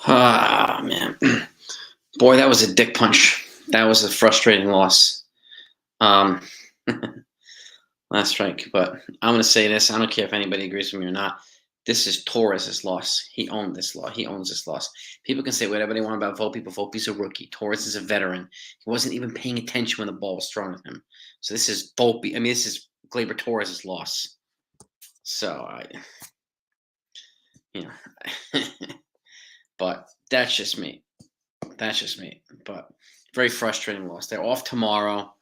Ah, man. Boy, that was a dick punch. That was a frustrating loss. Um, last strike. But I'm going to say this. I don't care if anybody agrees with me or not. This is Torres' loss. He owned this loss. He owns this loss. People can say whatever they want about Volpe, but Volpe's a rookie. Torres is a veteran. He wasn't even paying attention when the ball was thrown at him. So this is Volpe. I mean, this is Gleyber Torres' loss. So, you know, but that's just me. That's just me. But very frustrating loss. They're off tomorrow,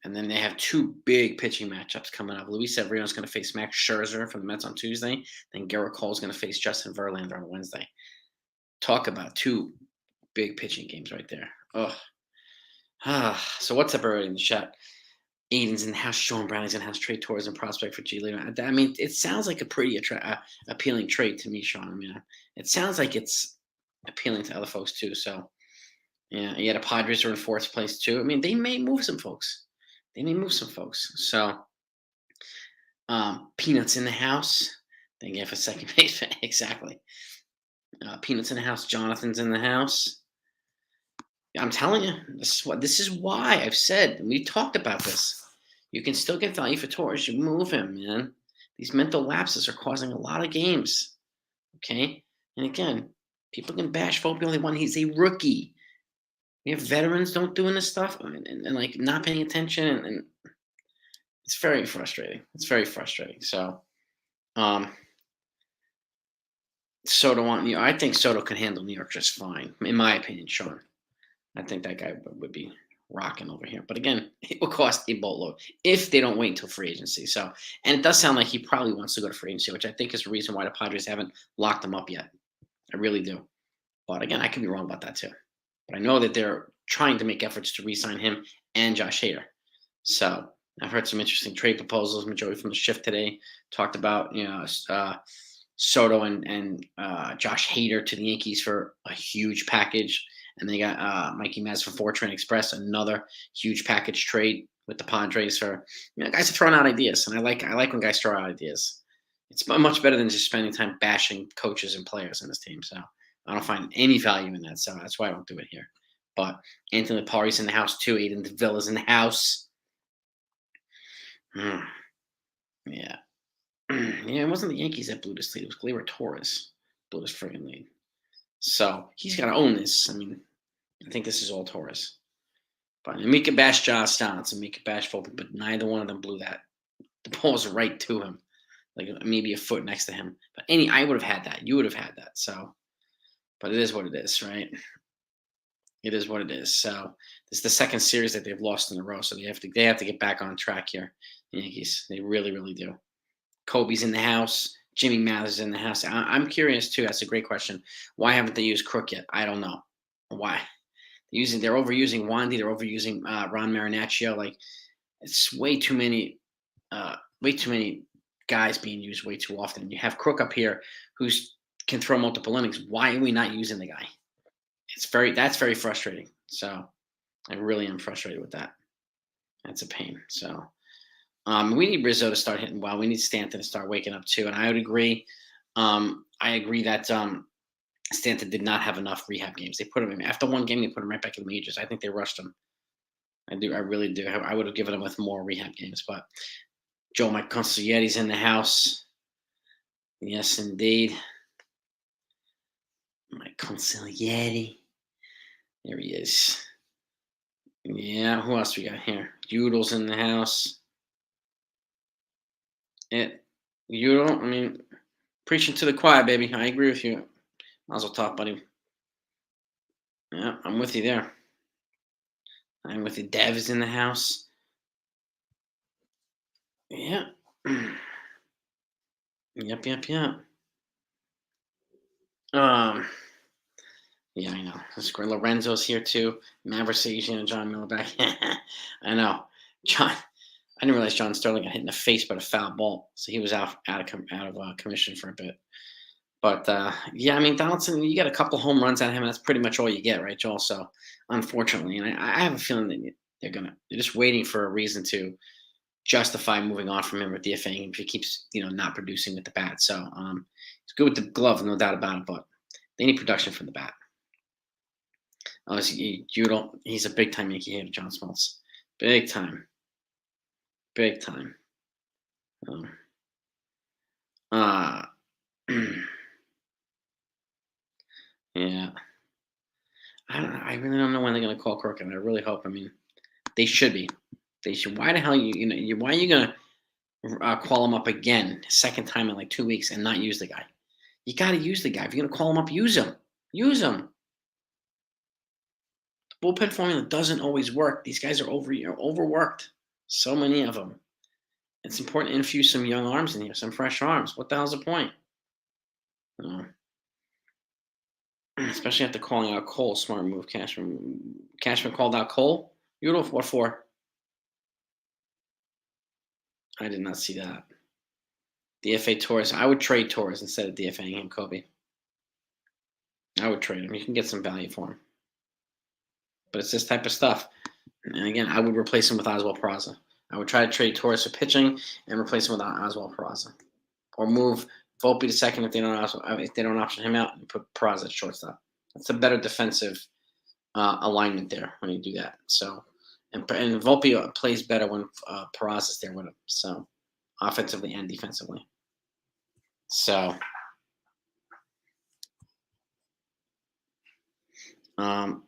and then they have two big pitching matchups coming up. Luis Severino's going to face Max Scherzer from the Mets on Tuesday. Then Garrett Cole's going to face Justin Verlander on Wednesday. Talk about two big pitching games right there. Ugh. So what's up, everybody in the chat? Aiden's in the house. Sean Browning's in the house. Trade Torres and prospect for G League. I mean, it sounds like a pretty appealing trade to me, Sean. I mean, it sounds like it's appealing to other folks too. So. Yeah, the Padres are in fourth place too. I mean, they may move some folks. So, Peanuts in the house. Thank you for second base. Exactly. Peanuts in the house. Jonathan's in the house. I'm telling you, this is why I've said we talked about this. You can still get value for Torres. You move him, man. These mental lapses are causing a lot of games. Okay, and again, people can bash Volpe only one. He's a rookie. We have veterans don't doing this stuff and like not paying attention and it's very frustrating. So Soto I think Soto can handle New York just fine, in my opinion, Sean. I think that guy would be rocking over here. But again, it will cost a boatload if they don't wait until free agency. So and it does sound like he probably wants to go to free agency, which I think is the reason why the Padres haven't locked him up yet. I really do. But again, I could be wrong about that too. But I know that they're trying to make efforts to re-sign him and Josh Hader. So I've heard some interesting trade proposals. Joey from the Shift today talked about Soto and Josh Hader to the Yankees for a huge package, and they got Mikey Maz from Fortran Express, another huge package trade with the Padres for guys are throwing out ideas, and I like when guys throw out ideas. It's much better than just spending time bashing coaches and players in this team. So. I don't find any value in that, so that's why I don't do it here. But Anthony Pari's in the house too. Aiden DeVilla's in the house. Yeah. Yeah, it wasn't the Yankees that blew this lead. It was Gleyber Torres blew this friggin' lead. So he's got to own this. I mean, I think this is all Torres. But we could bash Josh Stallings and we could bash Volpe, but neither one of them blew that. The ball was right to him, like maybe a foot next to him. But I would have had that. You would have had that. So. But it is what it is, right? It is what it is. So this is the second series that they've lost in a row. So they have to get back on track here. The Yankees, they really, really do. Kobe's in the house. Jimmy Mathers in the house. I'm curious too. That's a great question. Why haven't they used Crook yet? I don't know. Why? They're overusing Wandy. They're overusing Ron Marinaccio. Like it's way too many guys being used way too often. You have Crook up here, who's can throw multiple innings. Why are we not using the guy? That's very frustrating. So I really am frustrated with that. That's a pain. So we need Rizzo to start hitting well. We need Stanton to start waking up too. And I would agree. I agree that Stanton did not have enough rehab games. They put him in after one game. They put him right back in the majors. I think they rushed him. I really do. I would have given him with more rehab games. But Joe Mike Consiglietti's in the house. Yes, indeed. My Consigliere. There he is. Yeah, who else we got here? Udall's in the house. Udall, I mean, preaching to the choir, baby. I agree with you. Mazel tov, buddy. Yeah, I'm with you there. I'm with you. Dev is in the house. Yeah. Yep. Yeah, I know. Lorenzo's here too. Mavericks and John Miller back. I know. John. I didn't realize John Sterling got hit in the face by a foul ball, so he was out of commission for a bit. But yeah, I mean Donaldson, you get a couple home runs out of him, and that's pretty much all you get, right, Joel? So unfortunately, and I have a feeling that they're just waiting for a reason to justify moving on from him with DFAing if he keeps not producing with the bat. So he's good with the glove, no doubt about it, but they need production from the bat. Oh, you don't. He's a big time Yankee hater, John Smoltz. Big time, big time. Um, uh, yeah. I really don't know when they're gonna call crooked. I really hope. I mean, they should be. They should. Why the hell why are you gonna call him up again, second time in like 2 weeks, and not use the guy? You got to use the guy. If you're gonna call him up, use him. Use him. The bullpen formula doesn't always work. These guys are overworked. So many of them. It's important to infuse some young arms in here, some fresh arms. What the hell's the point? You know, especially after calling out Cole. Smart move, Cashman. Cashman called out Cole. Beautiful. What for? I did not see that. DFA Torres. I would trade Torres instead of DFAing him, Kobe. I would trade him. You can get some value for him. But it's this type of stuff. And again, I would replace him with Oswald Peraza. I would try to trade Torres for pitching and replace him with Oswald Peraza, or move Volpe to second if they don't option him out, and put Peraza at shortstop. That's a better defensive alignment there when you do that. So, and Volpe plays better when Peraza's there with him. So, offensively and defensively. So, have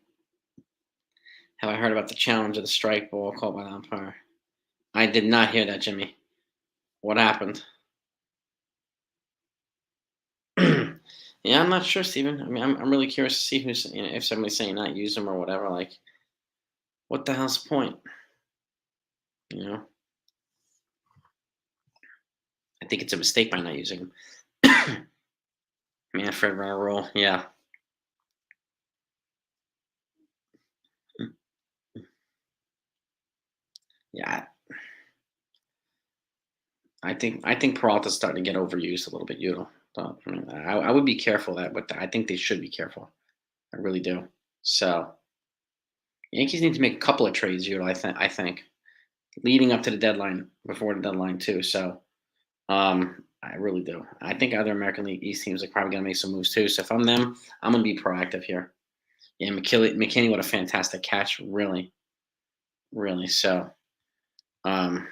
I heard about the challenge of the strike ball called by the umpire? I did not hear that, Jimmy. What happened? Yeah, I'm not sure, Steven. I mean, I'm really curious to see who's, if somebody's saying not use them or whatever. Like, what the hell's the point? You know, I think it's a mistake by not using them. Manfred rule, yeah. Yeah, I think Peralta's starting to get overused a little bit. I would be careful that, but I think they should be careful. I really do. So Yankees need to make a couple of trades, I think leading up to the deadline, before the deadline too. So I really do. I think other American League East teams are probably going to make some moves too. So if I'm them, I'm going to be proactive here. Yeah, McKinney, what a fantastic catch, really, really. So, um,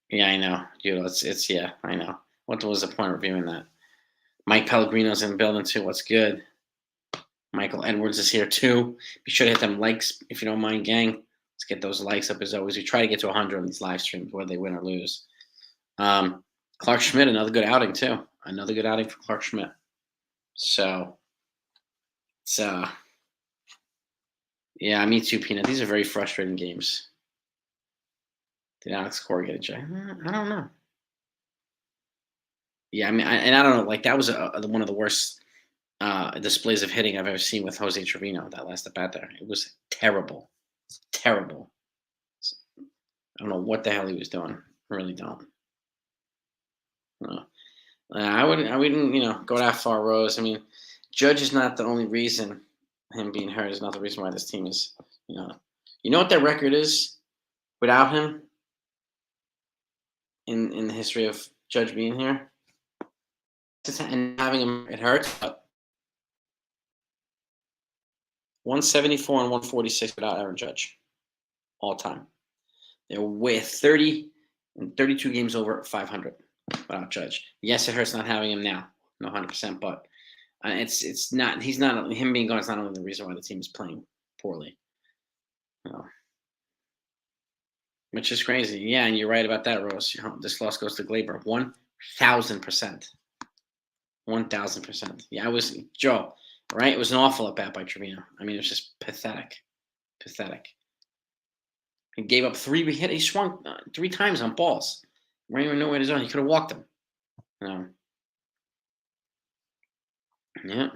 yeah, I know, it's yeah, I know. What was the point of reviewing that? Mike Pellegrino's in the building too. What's good? Michael Edwards is here too. Be sure to hit them likes if you don't mind, gang. Let's get those likes up as always. We try to get to 100 on these live streams, whether they win or lose. Clark Schmidt, another good outing too. Another good outing for Clark Schmidt. So it's yeah, me too, Peanut. These are very frustrating games. Did Alex Cora get a check? I don't know. Yeah, I mean, I don't know. Like that was one of the worst displays of hitting I've ever seen with Jose Trevino. That last at bat there, it was terrible, terrible. I don't know what the hell he was doing. I really don't. I wouldn't, go that far, Rose. I mean, Judge is not the only reason. Him being hurt is not the reason why this team is, what their record is without him in the history of Judge being here. And having him, it hurts. But 174 and 146 without Aaron Judge, all time. They're with 30 and 32 games over 500 without Judge. Yes, it hurts not having him now, no 100%, but it's not. He's not. Him being gone is not only the reason why the team is playing poorly. Which is crazy. Yeah, and you're right about that, Rose. This loss goes to Gleyber. 1,000%. 1,000%. Yeah, I was Joe. Right? It was an awful at bat by Trevino. I mean, it was just pathetic. Pathetic. He gave up 3 hit. He swung 3 times on balls. Right even nowhere to zone. He could have walked them. Yeah.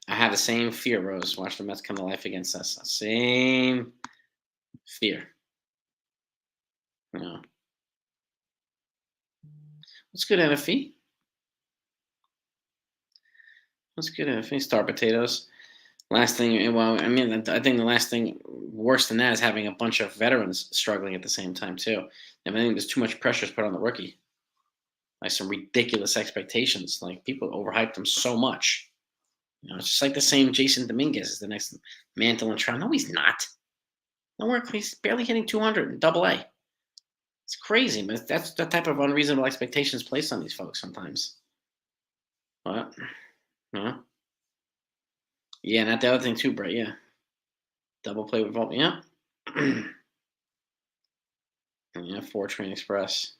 I have the same fear, Rose. Watch the Mets come to life against us. Same fear. What's good, NFE? What's good, NFE? Star potatoes. Last thing, well, I mean, I think the last thing worse than that is having a bunch of veterans struggling at the same time, too. I think there's too much pressure put on the rookie. Like some ridiculous expectations. Like people overhyped him so much. It's just like the same Jason Dominguez is the next Mantle and Trout. No, he's not. Nowhere. He's barely hitting 200 in Double A. It's crazy, but that's the type of unreasonable expectations placed on these folks sometimes. But yeah, yeah, and that's the other thing too, Brett. Yeah, double play with Vault. Yeah, yeah, 4 Train Express.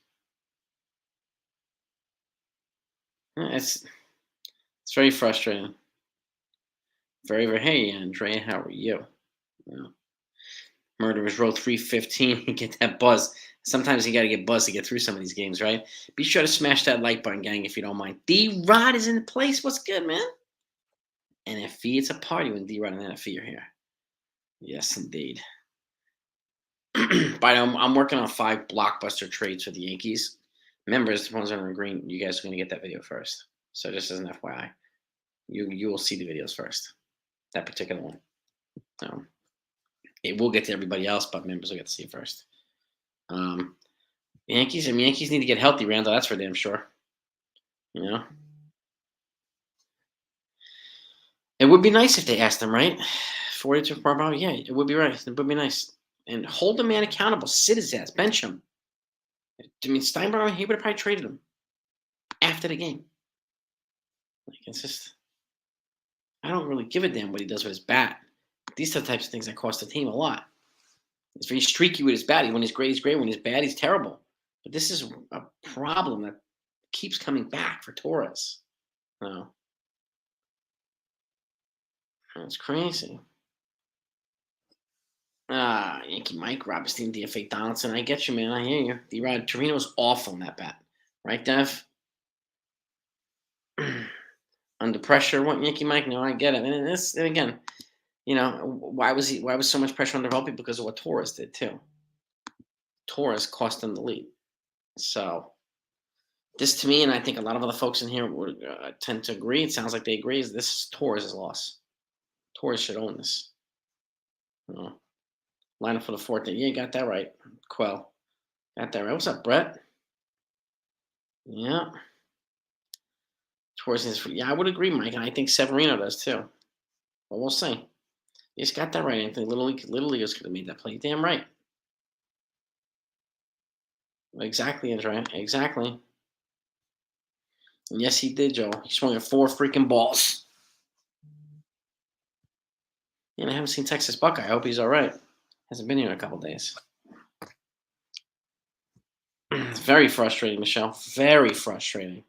Yeah, it's very frustrating. Very, very. Hey, Andrea, how are you? Yeah. Murderers Row 315. You get that buzz. Sometimes you got to get buzzed to get through some of these games, right? Be sure to smash that like button, gang, if you don't mind. D Rod is in the place. What's good, man? NFE, it's a party when D Rod and NFE are here. Yes, indeed. But I'm working on 5 blockbuster trades for the Yankees. Members, the ones that are in green, you guys are going to get that video first. So just as an FYI, you will see the videos first. That particular one. It will get to everybody else, but members will get to see it first. Yankees need to get healthy, Randall. That's for damn sure. You know, it would be nice if they asked them, right? 42 per hour. Yeah, it would be right. It would be nice. And hold the man accountable. Sit his ass. Bench him. I mean, Steinbrenner, he would have probably traded him after the game. Like, it's just, I don't really give a damn what he does with his bat. These are the types of things that cost the team a lot. He's very streaky with his bat. When he's great, he's great. When he's bad, he's terrible. But this is a problem that keeps coming back for Torres. No. That's crazy. Yankee Mike, Robertson, DFA Donaldson. I get you, man. I hear you. D-Rod Trevino's awful in that bat. Right, Dev? Under pressure. What, Yankee Mike? No, I get it. And again, why was so much pressure on Volpe? Because of what Torres did, too. Torres cost them the lead. So, this to me, and I think a lot of other folks in here would tend to agree, it sounds like they agree, is this is Torres' loss. Torres should own this. Line up for the 4th. Yeah, you got that right. Quell. Got that right. What's up, Brett? Yeah. Torres is, yeah, I would agree, Mike, and I think Severino does too. But we'll see. You just got that right, Anthony. Little Leaguers could have made that play. Damn right. Exactly, Andrea. Exactly. And yes, he did, Joe. He swung at 4 freaking balls. And I haven't seen Texas Buckeye. I hope he's all right. Hasn't been here in a couple days. It's very frustrating, Michelle. Very frustrating.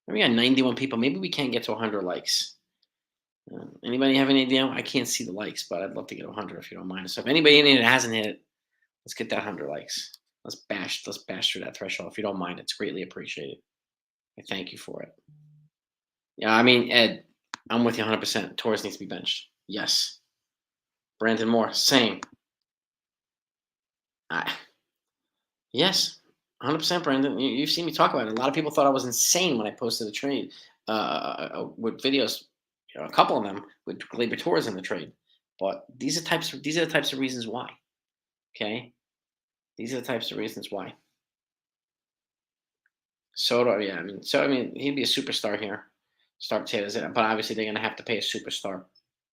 We got 91 people. Maybe we can't get to 100 likes. Anybody have any idea? I can't see the likes, but I'd love to get 100 if you don't mind. So if anybody in it hasn't hit it, let's get that 100 likes. Let's bash through that threshold. If you don't mind, it's greatly appreciated. I thank you for it. Yeah, I mean, Ed, I'm with you 100%. Torres needs to be benched. Yes. Brandon Moore, same. Yes, 100%, Brandon. You've seen me talk about it. A lot of people thought I was insane when I posted a trade with videos. A couple of them with Gleyber Torres in the trade. But these are the types of reasons why. Okay, these are the types of reasons why. Soto, yeah, I mean, he'd be a superstar here. Star potatoes, but obviously they're going to have to pay a superstar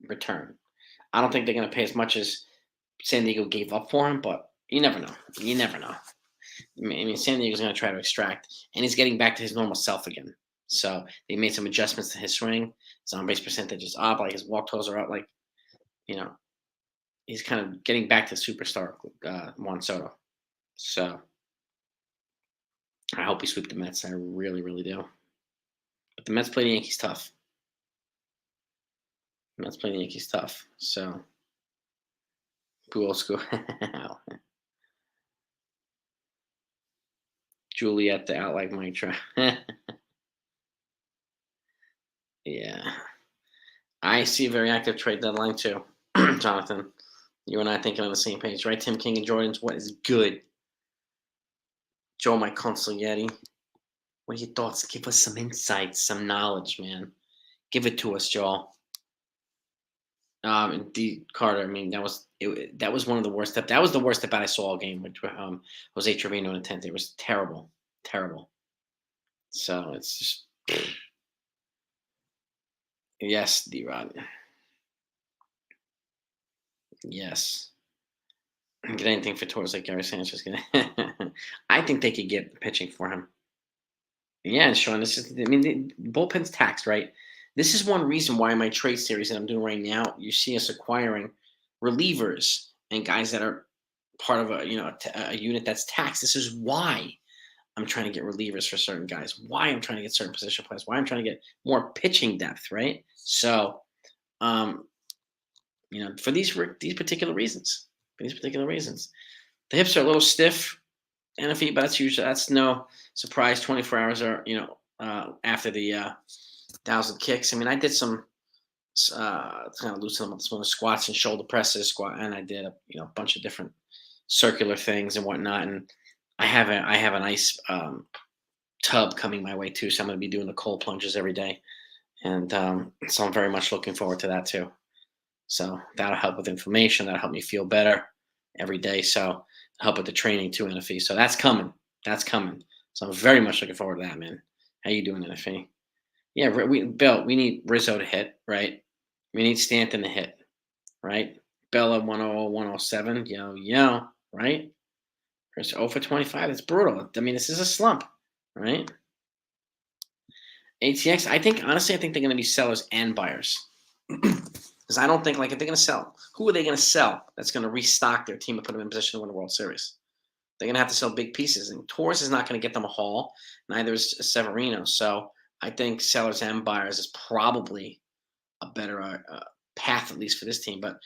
return. I don't think they're going to pay as much as San Diego gave up for him, but you never know. You never know. I mean, San Diego's going to try to extract, and he's getting back to his normal self again. So they made some adjustments to his swing. His on base percentage is up, like his walk totals are up, like he's kind of getting back to superstar Juan Soto. So I hope we sweep the Mets. I really, really do. But the Mets play the Yankees tough. So who else go? Juliet the out like Mike Trout. Yeah. I see a very active trade deadline too, Jonathan. You and I thinking on the same page, right? Tim King and Jordan's what is good. Joe, my consigliere. What are your thoughts? Give us some insights, some knowledge, man. Give it to us, Joel. And D Carter. I mean, that was one of the worst. That was the worst at bat I saw all game with Jose Trevino and 10th. It was terrible, terrible. So it's just Yes, D-Rod. Yes. Get anything for Torres like Gary Sanchez. I think they could get pitching for him. Yeah, Sean, this is, I mean, the bullpen's taxed, right? This is one reason why my trade series that I'm doing right now, you see us acquiring relievers and guys that are part of a unit that's taxed. This is why I'm trying to get relievers for certain guys. Why I'm trying to get certain position players. Why I'm trying to get more pitching depth, right? So, um, for these particular reasons, the hips are a little stiff and the feet, but that's no surprise. 24 hours are after the 1,000 kicks. I mean, I did some kind of loosen them up, some of the squats and shoulder presses, and I did a bunch of different circular things and whatnot. And I have a nice tub coming my way too, so I'm going to be doing the cold plunges every day, and so I'm very much looking forward to that too. So that'll help with inflammation. That'll help me feel better every day. So help with the training too, NFE. So that's coming. That's coming. So I'm very much looking forward to that, man. How you doing, NFE? Yeah, Bill. We need Rizzo to hit, right? We need Stanton to hit, right? Bella 100, 107. Yo, right? Chris 0 for 25. That's brutal. I mean, this is a slump, right? ATX. Honestly, I think they're going to be sellers and buyers. Because I don't think, like, if they're going to sell, who are they going to sell that's going to restock their team and put them in position to win the World Series? They're going to have to sell big pieces. And Torres is not going to get them a haul. Neither is Severino. So I think sellers and buyers is probably a better path, at least for this team. But,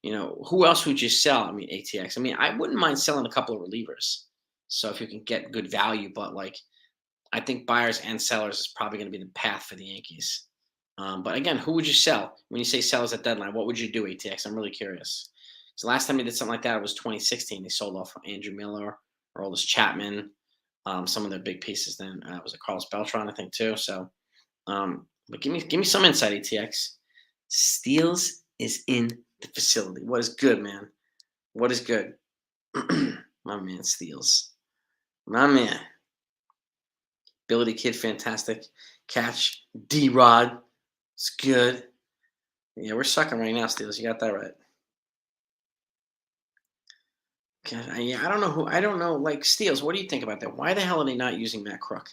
who else would you sell? I mean, ATX. I mean, I wouldn't mind selling a couple of relievers. So if you can get good value, but, like, I think buyers and sellers is probably going to be the path for the Yankees. But again, who would you sell when you say sellers at deadline? What would you do, ATX? I'm really curious. So last time they did something like that, it was 2016. They sold off Andrew Miller, Aroldis Chapman, some of their big pieces. Then was it Carlos Beltran, I think, too. So, but give me some insight, ATX. Steals is in the facility. What is good, man? What is good? My man Steals. My man. Ability Kid, fantastic catch. D-Rod. It's good. Yeah, we're sucking right now, Steelers. You got that right. Yeah, I don't know. Like, Steels, what do you think about that? Why the hell are they not using Matt Crook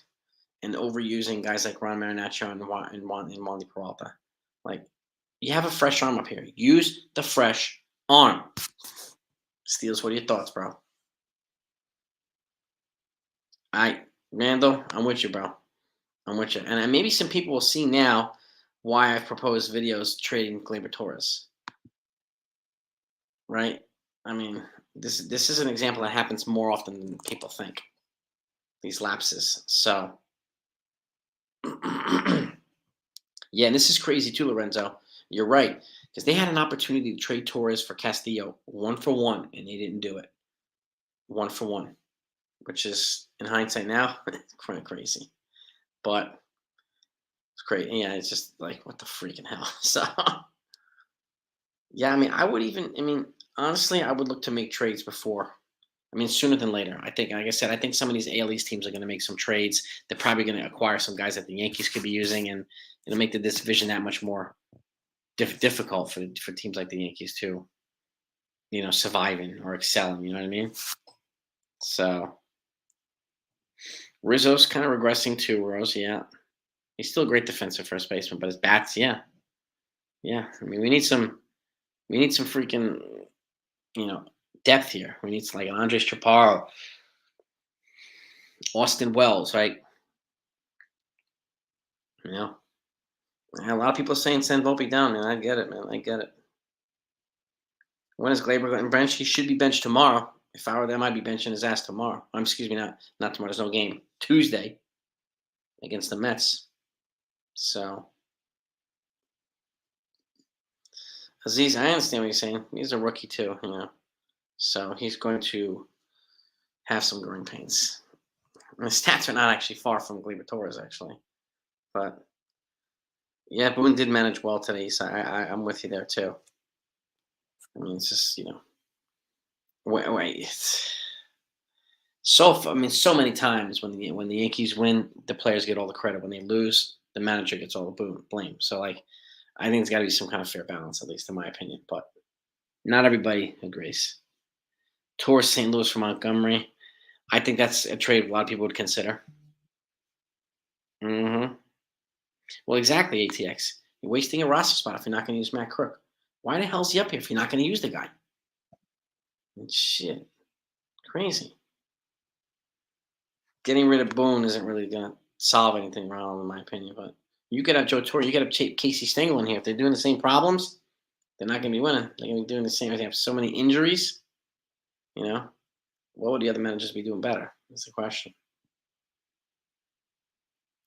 and overusing guys like Ron Marinaccio and Wandy Peralta? Like, you have a fresh arm up here. Use the fresh arm. Steels, what are your thoughts, bro? Randall, I'm with you, bro. I'm with you. And maybe some people will see now why I've proposed videos trading Gleyber Torres. Right? I mean, this is an example that happens more often than people think. These lapses. So yeah, and this is crazy too, Lorenzo. You're right. Because they had an opportunity to trade Torres for Castillo 1-for-1, and they didn't do it. 1-for-1. Which is, in hindsight now, kind of crazy. But it's great. Yeah, it's just like, what the freaking hell? So yeah, I mean, honestly, I would look to make trades before. I mean, sooner than later. I think, like I said, I think some of these AL East teams are going to make some trades. They're probably going to acquire some guys that the Yankees could be using, and it'll make the division that much more difficult for teams like the Yankees to, surviving or excelling. You know what I mean? So Rizzo's kind of regressing too. Rose, yeah, he's still a great defensive first baseman, but his bats, yeah, yeah. I mean, we need some freaking, depth here. We need like an Andres Chaparro, Austin Wells, right? You know, a lot of people are saying send Volpe down, man. I get it, man. I get it. When is Gleyber getting benched? He should be benched tomorrow. If I were them, I'd be benching his ass tomorrow. Excuse me, not tomorrow. There's no game. Tuesday against the Mets. So, Aziz, I understand what you're saying. He's a rookie too, So he's going to have some growing pains. And the stats are not actually far from Gleyber Torres, actually. But yeah, Boone did manage well today, so I'm with you there too. I mean, it's just wait. So many times when the Yankees win, the players get all the credit. When they lose, the manager gets all the blame. So like, I think it's got to be some kind of fair balance, at least in my opinion. But not everybody agrees. Torres St. Louis for Montgomery. I think that's a trade a lot of people would consider. Hmm. Well, exactly, ATX. You're wasting a roster spot if you're not going to use Matt Crook. Why the hell's he up here if you're not going to use the guy? Shit, crazy. Getting rid of Boone isn't really going to solve anything wrong, in my opinion. But you could have Joe Torre, you could have Casey Stengel in here. If they're doing the same problems, they're not going to be winning. They're going to be doing the same. They have so many injuries. You know, what would the other managers be doing better? That's the question.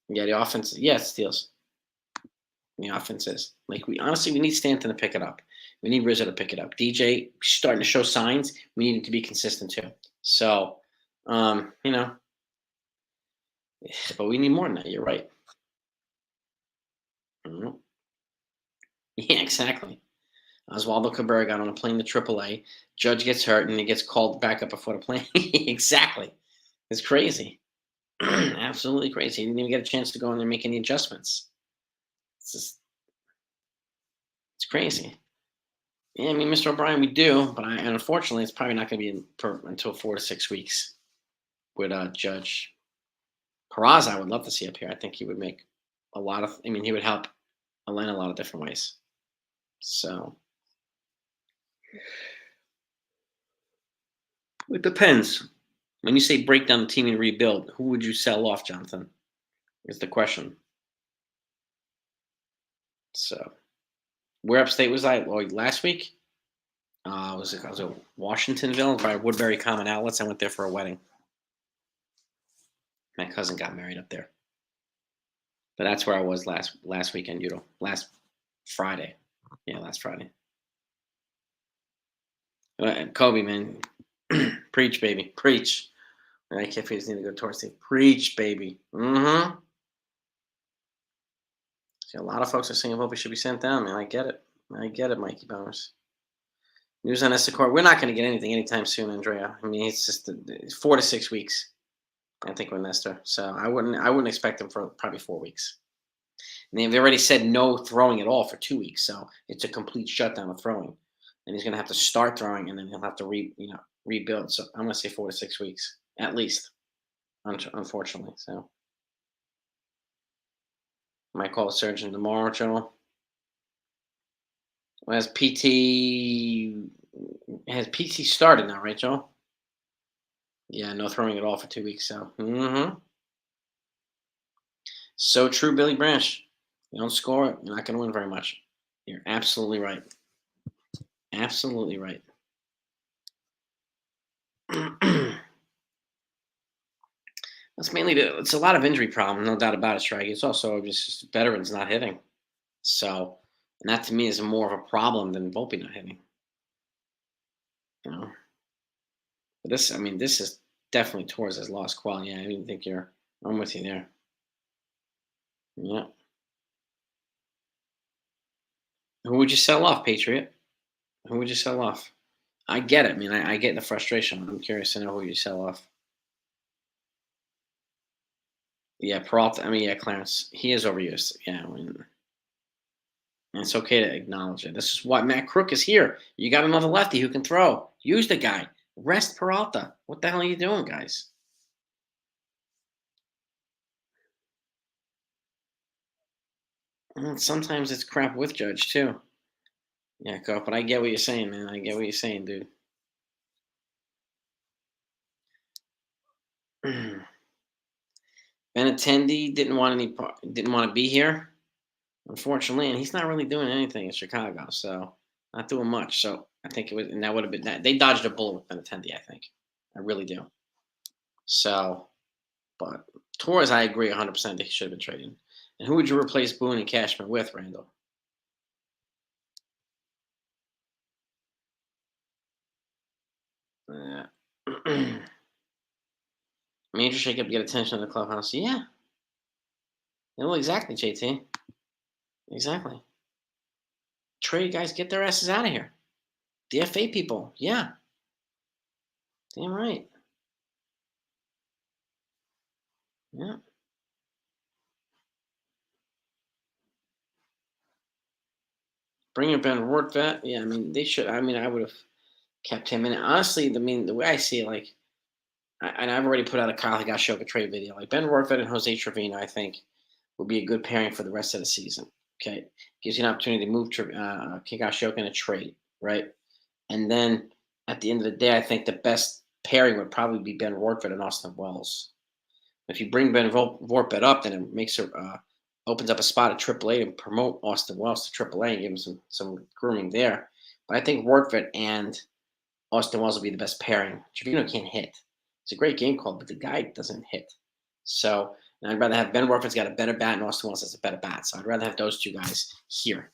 Yeah, the offense. Yeah, it steals. The offense is like we need Stanton to pick it up. We need Rizzo to pick it up. DJ starting to show signs. We need it to be consistent too. So, you know, but we need more than that. You're right. Mhm. Yeah, exactly. Oswaldo Cabrera got on a plane to AAA. Judge gets hurt and he gets called back up before the plane. Exactly. It's crazy. Absolutely crazy. He didn't even get a chance to go in there and make any adjustments. It's just, it's crazy. Yeah, I mean, Mr. O'Brien, we do, but and unfortunately, it's probably not going to be until 4 to 6 weeks with Judge Peraza. I would love to see up here. I think he would make a lot of. I mean, he would help Atlanta a lot of different ways. So it depends. When you say break down the team and rebuild, who would you sell off, Jonathan? Is the question. So where upstate was I? Oh, last week? I was at Washingtonville by Woodbury Common Outlets. I went there for a wedding. My cousin got married up there. But that's where I was last weekend, last Friday. Yeah, last Friday. Kobe, man, preach, baby, preach. I can't just need to go towards the preach, baby. Mm-hmm. See, a lot of folks are saying Kobe should be sent down, man. I get it. I get it, Mikey Bowers. News on Esacor. We're not going to get anything anytime soon, Andrea. I mean, it's just 4 to 6 weeks. I think with Nestor. So I wouldn't expect him for probably 4 weeks. And they've already said no throwing at all for 2 weeks. So it's a complete shutdown of throwing. And he's going to have to start throwing, and then he'll have to rebuild. So I'm going to say 4 to 6 weeks at least, unfortunately. So might call a surgeon tomorrow, Joel. Well, has PT started now, right, Joel? Yeah, no throwing at all for 2 weeks. So, so true, Billy Branch. You don't score, you're not going to win very much. You're absolutely right. Absolutely right. That's mainly it's a lot of injury problem, no doubt about it, Strike. It's also just veterans not hitting. So, and that to me is more of a problem than Volpe not hitting. You know, but this is definitely towards his lost quality. Yeah, I didn't think I'm with you there. Yeah. Who would you sell off, Patriot? Who would you sell off? I get it. I mean, I get the frustration. I'm curious to know who you sell off. Yeah, Peralta. I mean, yeah, Clarence. He is overused. Yeah, I mean, and it's okay to acknowledge it. This is why Matt Crook is here. You got another lefty who can throw. Use the guy. Rest Peralta. What the hell are you doing, guys? And sometimes it's crap with Judge too. Yeah, Cope, but I get what you're saying, man. I get what you're saying, dude. Benintendi didn't want to be here, unfortunately, and he's not really doing anything in Chicago, so not doing much. So I think it was, and that would have been that they dodged a bullet with Benintendi. I think I really do. So, but Torres, I agree 100% that he should have been traded. And who would you replace Boone and Cashman with, Randall? Major shakeup to get attention in the clubhouse. Yeah. Well, exactly, JT. Exactly. Trade guys, get their asses out of here. DFA people. Yeah. Damn right. Yeah. Bring in Ben Rortvedt. Yeah, I mean, they should. I mean, I would have kept him in. Honestly, I mean, the way I see it, like, and I've already put out a Kyle Higashioka trade video. Like Ben Rortvedt and Jose Trevino, I think would be a good pairing for the rest of the season. Okay, gives you an opportunity to move Higashioka in a trade, right? And then at the end of the day, I think the best pairing would probably be Ben Rortvedt and Austin Wells. If you bring Ben Vorpet up, then it makes it opens up a spot at AAA to promote Austin Wells to AAA and give him some grooming there. But I think Vorpet and Austin Wells will be the best pairing. Trevino can't hit. It's a great game call, but the guy doesn't hit. So and I'd rather have Ben Vorpet's got a better bat and Austin Wells has a better bat. So I'd rather have those two guys here,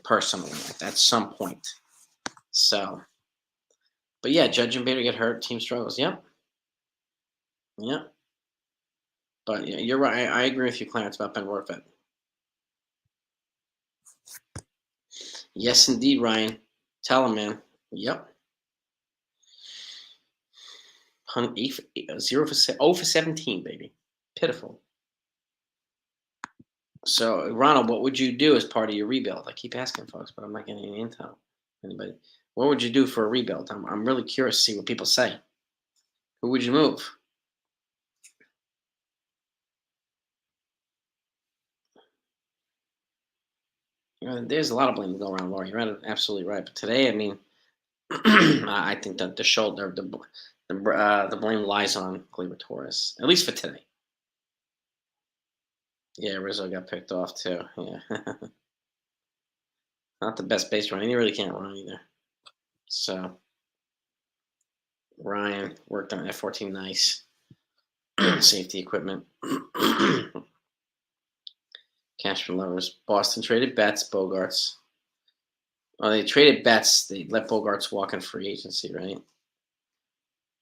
personally, at some point. So, but yeah, Judge and Bader get hurt. Team struggles. Yep. Yep. But yeah, you're right. I agree with you, Clarence, about Ben Warfit. Yes, indeed, Ryan. Tell him, man. Yep. 0 for 17, baby. Pitiful. So, Ronald, what would you do as part of your rebuild? I keep asking folks, but I'm not getting any intel. Anybody? What would you do for a rebuild? I'm really curious to see what people say. Who would you move? There's a lot of blame to go around, Laura. You're absolutely right. But today, I mean, I think that the blame lies on Gleyber Torres, at least for today. Yeah, Rizzo got picked off too. Yeah, not the best base running. He really can't run either. So Ryan worked on F-14 nice safety equipment. Cashman lovers. Boston traded Betts, Bogarts. Well, they traded Betts. They let Bogarts walk in free agency, right?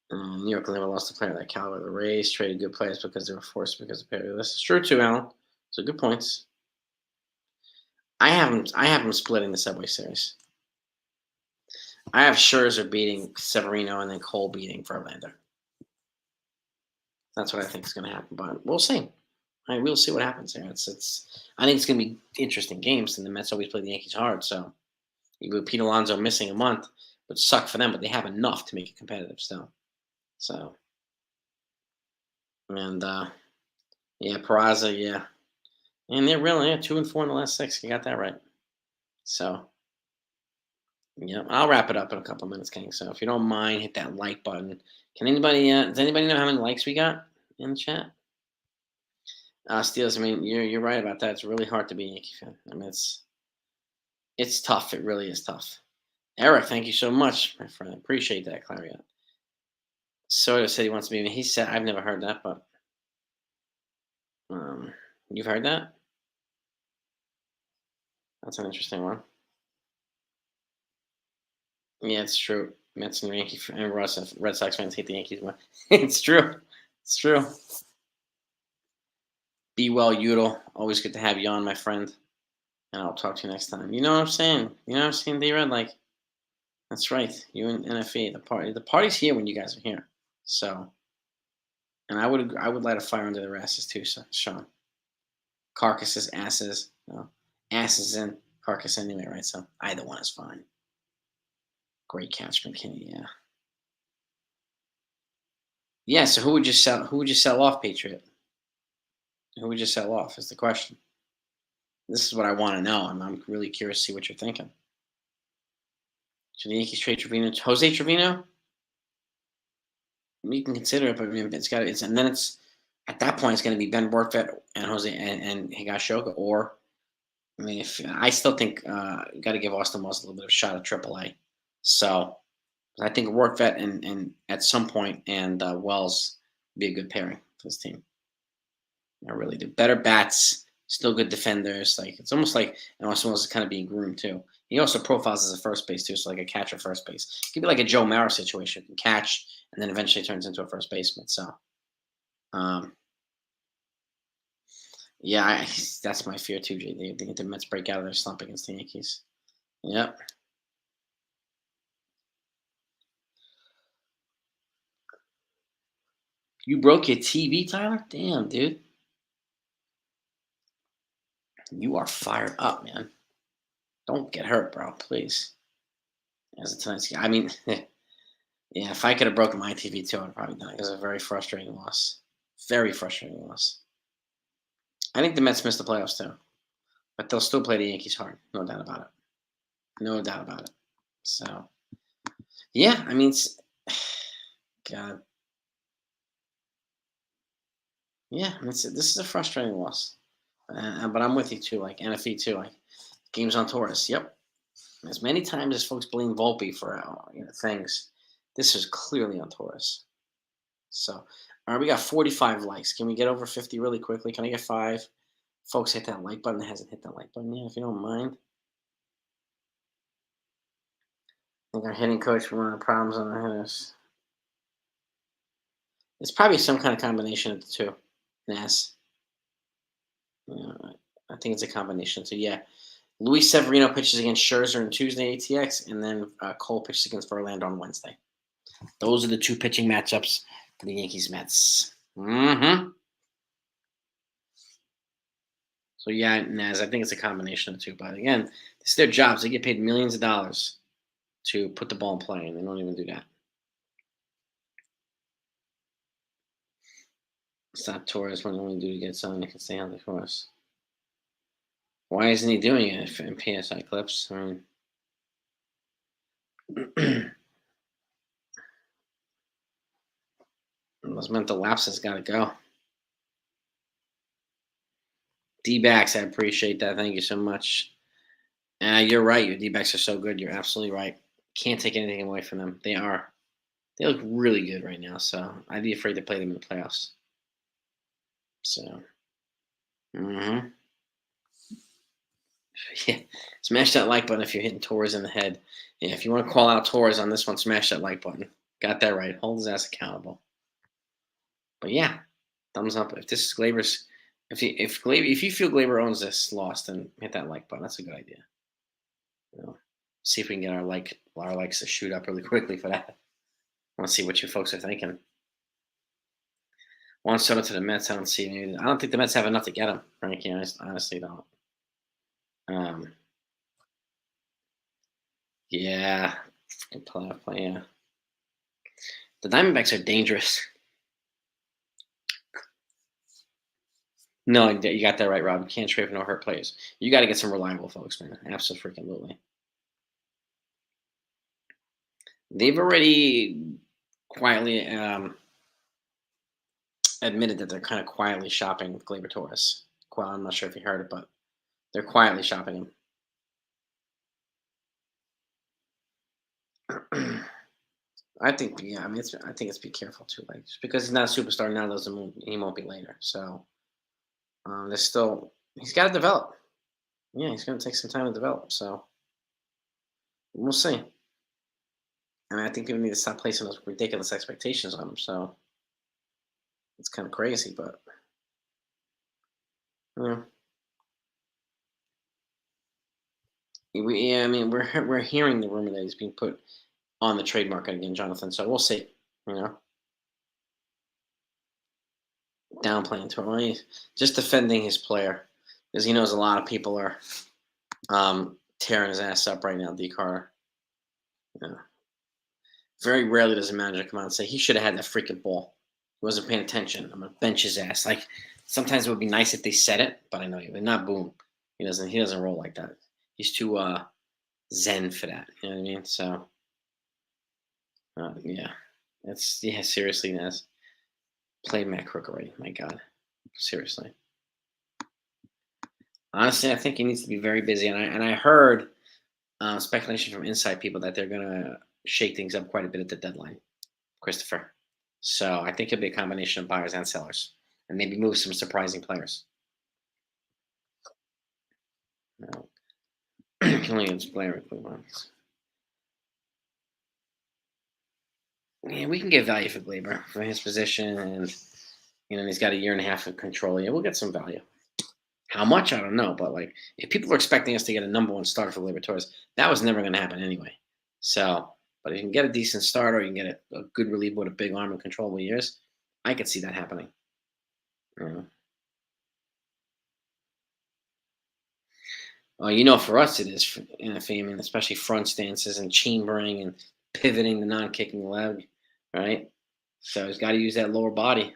New York never lost a player that caliber. The Rays traded good players because they were forced because of pay. This is true too, Alan. So good points. I have them splitting the Subway Series. I have Scherzer beating Severino and then Cole beating Verlander. That's what I think is going to happen, but we'll see. We'll see what happens here. I think it's going to be interesting games, and the Mets always play the Yankees hard. So, with Pete Alonso missing a month, would suck for them, but they have enough to make it competitive still. So, and yeah, Peraza, yeah, and they're really 2-4 in the last 6. You got that right. So, yeah, I'll wrap it up in a couple minutes, King. So, if you don't mind, hit that like button. Can anybody? Does anybody know how many likes we got in the chat? Steels. I mean, you're right about that. It's really hard to be a Yankee fan. I mean, it's tough. It really is tough. Eric, thank you so much, my friend. I appreciate that, Clarion. Soto said he wants to be. He said I've never heard that, but you've heard that. That's an interesting one. Yeah, it's true. Mets and Yankee and Red Sox fans hate the Yankees more. It's true. It's true. Be well, Udall. Always good to have you on, my friend. And I'll talk to you next time. You know what I'm saying? You know what I'm saying, D-Red? Like, that's right. You and NFE, the party's here when you guys are here. So, and I would light a fire under their asses too, Sean. Carcasses, asses, asses in carcass anyway, right? So either one is fine. Great catch, McKinney. Yeah. Yeah. So who would you sell? Who would you sell off, Patriot? Who would you sell off? Is the question. This is what I want to know. I'm really curious to see what you're thinking. Should the Yankees trade Trevino? Jose Trevino? You can consider it, but I mean, and then it's at that point it's going to be Ben Bortvet and Jose and Higashioka, or I mean, if I still think you got to give Austin Wells a little bit of a shot at AAA. So I think Bortvet and at some point and Wells would be a good pairing for this team. I really do. Better bats, still good defenders. Like it's almost like and Austin Wells is kind of being groomed too. He also profiles as a first base too, so like a catcher first base. It could be like a Joe Mauer situation. Can catch and then eventually turns into a first baseman. So, yeah, that's my fear too, Jay. They get the Mets break out of their slump against the Yankees. Yep. You broke your TV, Tyler? Damn, dude. You are fired up, man. Don't get hurt, bro, please. As a tonight's game. I mean, yeah, if I could have broken my TV too, I'd probably done it. It was a very frustrating loss. Very frustrating loss. I think the Mets missed the playoffs too, but they'll still play the Yankees hard. No doubt about it. No doubt about it. So, yeah, I mean, God, yeah, this is a frustrating loss. But I'm with you too, like NFE too, like games on Torres. Yep, as many times as folks blame Volpe for things, this is clearly on Torres. So, all right, we got 45 likes. Can we get over 50 really quickly? Can I get 5? Folks, hit that like button that hasn't hit that like button yet, if you don't mind. I think our hitting coach one of the problems on the hitters. It's probably some kind of combination of the two. Nas. Yeah, I think it's a combination. So yeah, Luis Severino pitches against Scherzer on Tuesday ATX, and then Cole pitches against Verlander on Wednesday. Those are the two pitching matchups for the Yankees Mets. So yeah, Naz, I think it's a combination of the two. But again, it's their jobs. They get paid millions of dollars to put the ball in play, and they don't even do that. Stop Torres when only do to get something that can stay on the course. Why isn't he doing it in PSI clips? I mean, those mental lapses got to go. D-backs, I appreciate that. Thank you so much. You're right. Your D-backs are so good. You're absolutely right. Can't take anything away from them. They are. They look really good right now. So I'd be afraid to play them in the playoffs. So, yeah. Smash that like button if you're hitting Torres in the head. Yeah, if you want to call out Torres on this one, smash that like button. Got that right. Hold his ass accountable. But yeah, thumbs up. If this is Gleyber's, if you feel Gleyber owns this loss, then hit that like button. That's a good idea. You know, see if we can get our likes to shoot up really quickly for that. I want to see what you folks are thinking. Juan Soto to the Mets. I don't see any. I don't think the Mets have enough to get him. Frankly, I honestly don't. Um, yeah, playoff play. Yeah, the Diamondbacks are dangerous. No, you got that right, Rob. You can't trade for no hurt players. You got to get some reliable folks, man. Absolutely. They've already quietly admitted that they're kind of quietly shopping Gleyber Torres. Well, I'm not sure if you heard it, but they're quietly shopping him. I think, yeah. I mean, I think it's be careful too. Like, just because he's not a superstar now doesn't mean he won't be later. So there's still he's got to develop. Yeah, he's going to take some time to develop. So we'll see. And I think people need to stop placing those ridiculous expectations on him. So it's kind of crazy, but yeah. I mean, we're hearing the rumor that he's being put on the trade market again, Jonathan. So we'll see. You know, downplaying to him, just defending his player because he knows a lot of people are tearing his ass up right now. D. Carter. Yeah. Very rarely does a manager come out and say he should have had that freaking ball. He wasn't paying attention. I'm gonna bench his ass. Like sometimes it would be nice if they said it, but I know you. Not boom. He doesn't roll like that. He's too zen for that. You know what I mean? So yeah, seriously, Naz. Play Matt Crook already. My God, seriously. Honestly, I think he needs to be very busy. And I heard speculation from inside people that they're gonna shake things up quite a bit at the deadline, Christopher. So I think it'll be a combination of buyers and sellers, and maybe move some surprising players. No. Killian's player. Yeah, we can get value for Gleyber for his position, and he's got a year and a half of control. Yeah, we'll get some value. How much I don't know, but like if people are expecting us to get a number one starter for Gleyber Torres, that was never going to happen anyway. So, but if you can get a decent starter, you can get a good reliever with a big arm and controllable years. I could see that happening. For us it is in a famine, especially front stances and chambering and pivoting the non-kicking leg, right? So he's got to use that lower body.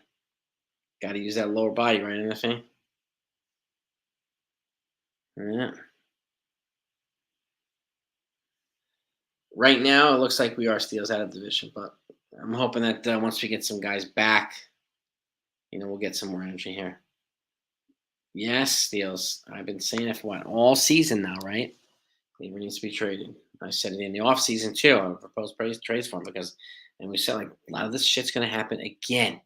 Got to use that lower body, right, in the thing. Yeah. Right now, it looks like we are Steelers out of division, but I'm hoping that once we get some guys back, we'll get some more energy here. Yes, Steels. I've been saying it for what, all season now, right? Gleyber needs to be traded. I said it in the off season too. I proposed trades for him because, and we said like a lot of this shit's going to happen again.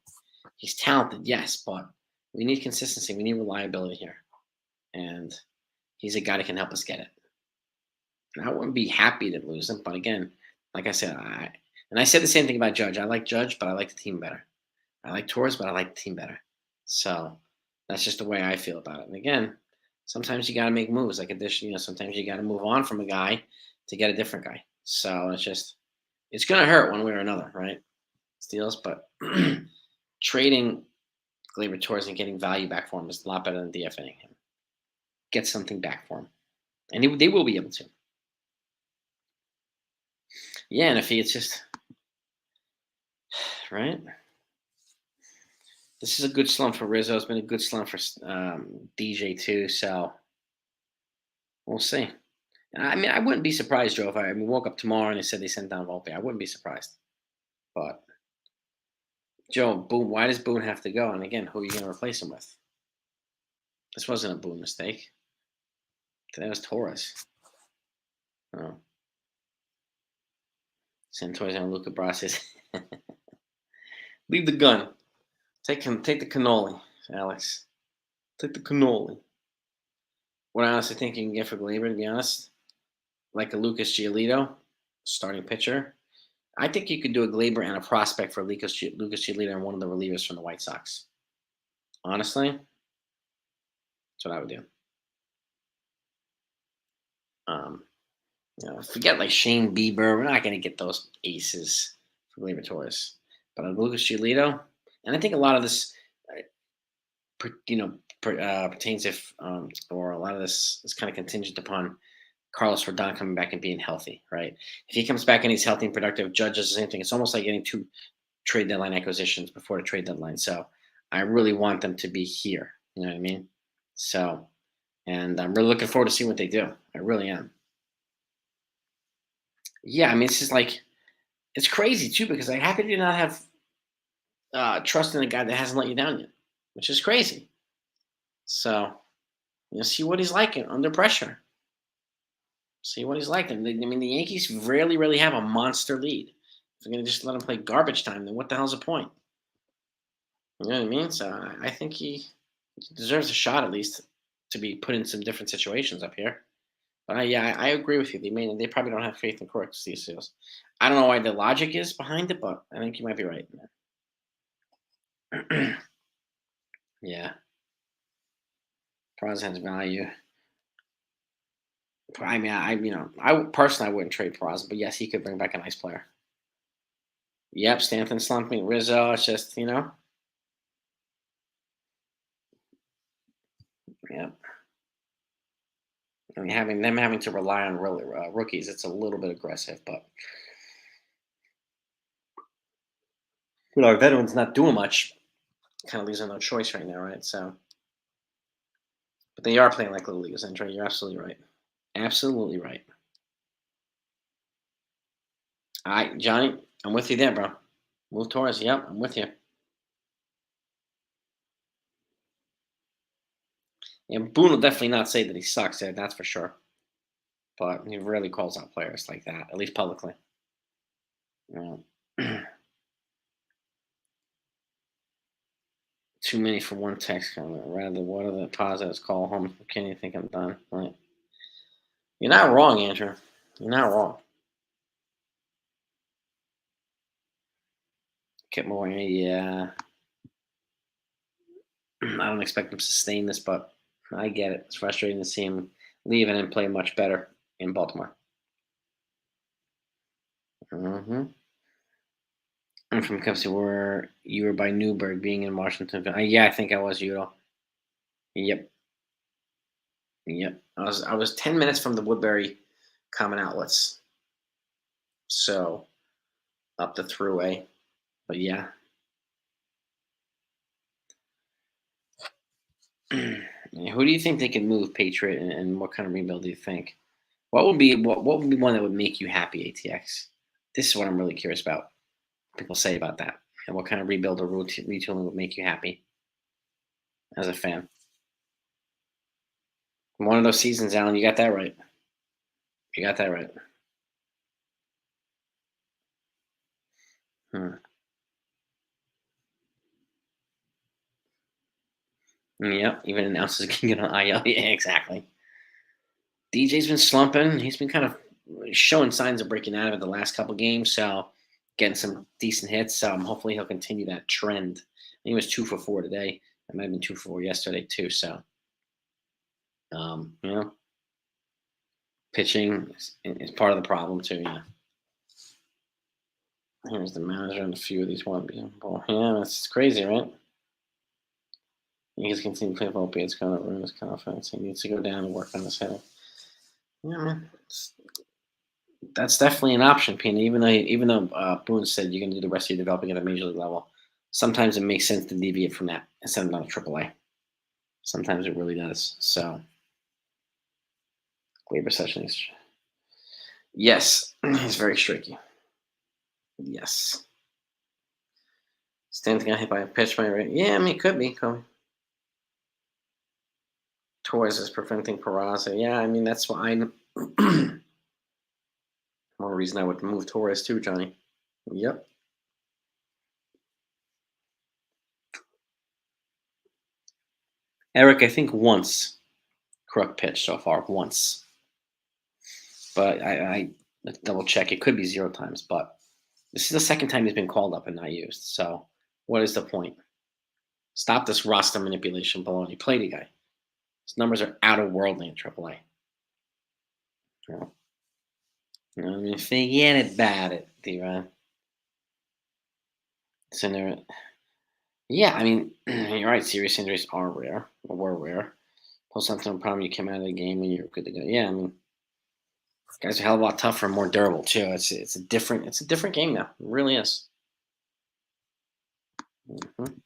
He's talented, yes, but we need consistency. We need reliability here, and he's a guy that can help us get it. And I wouldn't be happy to lose him, but again, like I said, I said the same thing about Judge. I like Judge, but I like the team better. I like Torres, but I like the team better. So that's just the way I feel about it. And again, sometimes you got to make moves. Like addition, sometimes you got to move on from a guy to get a different guy. So it's going to hurt one way or another, right? Steals, but trading Gleyber Torres and getting value back for him is a lot better than DFAing him. Get something back for him, and they will be able to. Yeah, and if it's just right. This is a good slump for Rizzo. It's been a good slump for DJ too. So we'll see. I mean, I wouldn't be surprised, Joe, if I woke up tomorrow and they said they sent down Volpe. I wouldn't be surprised. But Joe, Boone, why does Boone have to go? And again, who are you going to replace him with? This wasn't a Boone mistake. That was Torres. Oh. Santorres and Luca Brasi. Leave the gun. Take the cannoli, Alex. Take the cannoli. What I honestly think you can get for Gleyber, to be honest, like a Lucas Giolito, starting pitcher. I think you could do a Gleyber and a prospect for Lucas Giolito and one of the relievers from the White Sox. Honestly, that's what I would do. Forget like Shane Bieber. We're not going to get those aces for Gleyber Torres. But Lucas Giolito, and I think a lot of this, pertains or a lot of this is kind of contingent upon Carlos Rodon coming back and being healthy, right? If he comes back and he's healthy and productive, Judge does the same thing. It's almost like getting 2 trade deadline acquisitions before the trade deadline. So I really want them to be here. You know what I mean? So, and I'm really looking forward to seeing what they do. I really am. Yeah, I mean, it's just like, it's crazy too, because like, how could you not have trust in a guy that hasn't let you down yet? Which is crazy. So, see what he's like under pressure. See what he's like. I mean, the Yankees rarely, really have a monster lead. If they're going to just let him play garbage time, then what the hell's the point? You know what I mean? So I think he deserves a shot at least to be put in some different situations up here. But I agree with you. They probably don't have faith in Corks these days. I don't know why the logic is behind it, but I think you might be right. Yeah, Praz has value. I mean, I personally I wouldn't trade Peraza, but yes, he could bring back a nice player. Yep, Stanton slumping, Rizzo. It's just yep. I mean, having to rely on rookies, it's a little bit aggressive, but with our veterans not doing much, kind of leaves them no choice right now, right? So, but they are playing like little leaguers, Andre. You're absolutely right. Absolutely right. All right, Johnny, I'm with you there, bro. Move Torres. Yep, I'm with you. And Boone will definitely not say that he sucks, that's for sure. But he rarely calls out players like that, at least publicly. Too many for one text comment. Rather, what are the positives? Call home. Can you think I'm done? Right. You're not wrong, Andrew. You're not wrong. Get more. Yeah. I don't expect him to sustain this, but I get it. It's frustrating to see him leave and then play much better in Baltimore. Mm-hmm. I'm from Kelsey, where you were by Newburgh, being in Washington. Yeah, I think I was, Udo. Yep. Yep. I was 10 minutes from the Woodbury common outlets. So up the thruway. But yeah. Yeah, who do you think they could move, Patriot, and what kind of rebuild do you think? What would be one that would make you happy, ATX? This is what I'm really curious about. People say about that, and what kind of rebuild or retooling would make you happy as a fan? One of those seasons, Alan. You got that right. You got that right. Hmm. Yep. Even announcers can get on IL. Yeah, exactly. DJ's been slumping. He's been kind of showing signs of breaking out of it the last couple games. So getting some decent hits. Hopefully he'll continue that trend. He was 2 for 4 today. It might have been 2 for 4 yesterday too. So you know, pitching is part of the problem too. Yeah. Here's the manager and a few of these one. Yeah, it's crazy, right? He can continue to play for opiates, kind of ruin his confidence. He needs to go down and work on his head. Yeah, man. That's definitely an option, Pina. Even though Boone said you're going to do the rest of your developing at a major league level, sometimes it makes sense to deviate from that and send them down to AAA. Sometimes it really does. So, Gleyber sessions. Yes, he's very tricky. Yes. Stanton got hit by a pitch by right. Yeah, I mean, it could be. Torres is preventing Peraza. Yeah, I mean, that's why I. More reason I would move Torres too, Johnny. Yep. Eric, I think once Crook pitched so far. Once. But I let's double check. It could be 0 times, but this is the second time he's been called up and not used. So what is the point? Stop this roster manipulation baloney. Play the guy. His numbers are out of worldly in AAA. You know, I mean, forget about it, D-Ron. So there, yeah, I mean, you're right. Serious injuries are rare, or were rare. Post something problem, you came out of the game when you're good to go. Yeah, I mean, guys are a hell of a lot tougher and more durable too. It's a different game now. It really is. Mhm.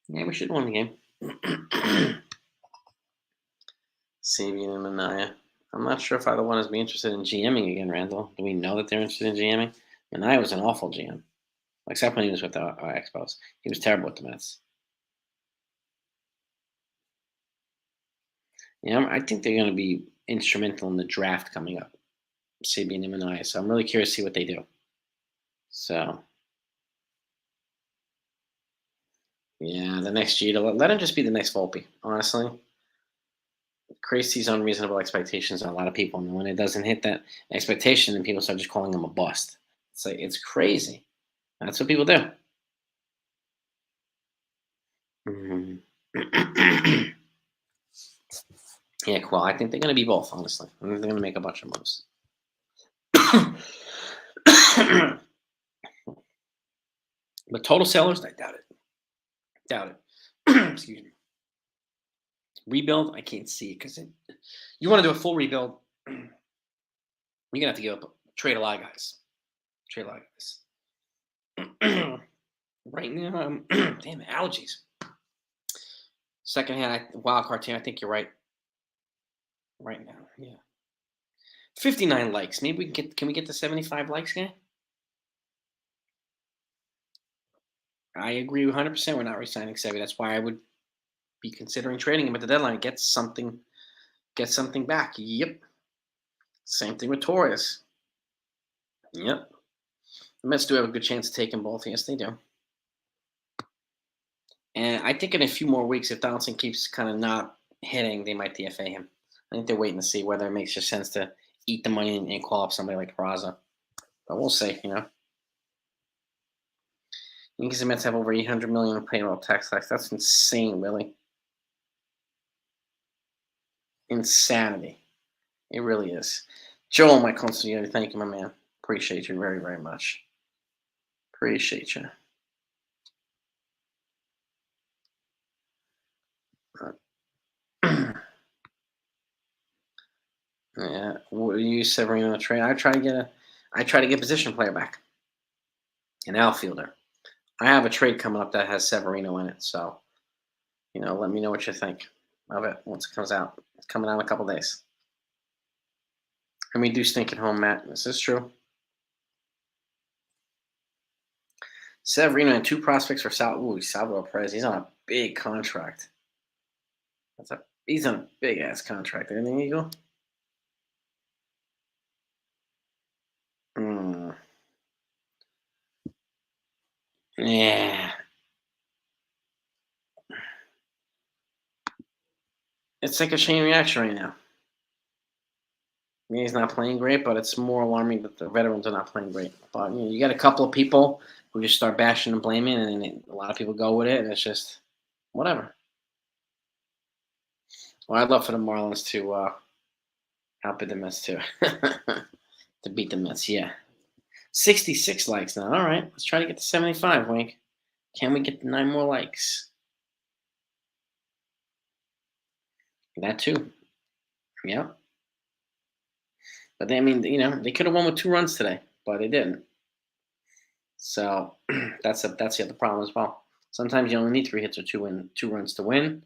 Yeah, we should win the game. Sabian and Manaya. I'm not sure if either one is be interested in GMing again, Randall. Do we know that they're interested in GMing? Manaya was an awful GM, except when he was with the Expos. He was terrible with the Mets. Yeah, I think they're going to be instrumental in the draft coming up, Sabian and Manaya. So I'm really curious to see what they do. So yeah, the next Jeter, let him just be the next Volpe. Honestly, creates these unreasonable expectations on a lot of people, and when it doesn't hit that expectation, then people start just calling him a bust. It's like it's crazy. That's what people do. Mhm. Yeah, cool. I think they're going to be both, honestly. I think they're going to make a bunch of moves. But total sellers, I doubt it. Doubt it. Excuse me. Rebuild, I can't see it because you want to do a full rebuild, you're going to have to give up, trade a lot of guys. Trade a lot of guys. Right now, damn allergies. Second hand, wild card team. I think you're right. Right now, yeah. 59 likes. Maybe we can we get to 75 likes, guy? I agree 100%. We're not resigning Sevy. That's why I would be considering trading him at the deadline. Get something back. Yep. Same thing with Torres. Yep. The Mets do have a good chance of taking both. Yes, they do. And I think in a few more weeks, if Donaldson keeps kind of not hitting, they might DFA him. I think they're waiting to see whether it makes just sense to eat the money and call up somebody like Peraza. But we'll see. Yankees and Mets have over 800 million in payroll tax. That's insane, really. Insanity. It really is. Joel, my consigliere, thank you, my man. Appreciate you very, very much. Appreciate you. Yeah, would you use Severino in a trade? I try to get position player back, an outfielder. I have a trade coming up that has Severino in it, so let me know what you think of it once it comes out. It's coming out in a couple days. And we do stink at home, Matt. This is true. Severino and two prospects for Salvador Perez. He's on a big contract. He's on a big ass contract. Anything, Eagle? Hmm. Yeah, it's like a chain reaction right now. Yeah, he's not playing great, but it's more alarming that the veterans are not playing great. But you got a couple of people who just start bashing and blaming, and then a lot of people go with it, and it's just whatever. Well, I'd love for the Marlins to outbid the Mets too, to beat the Mets. Yeah, 66 likes now. All right, let's try to get to 75. Wink. Can we get 9 more likes? That too. Yeah. But they, I mean, they could have won with 2 runs today, but they didn't. So that's the other problem as well. Sometimes you only need 3 hits or 2 runs to win.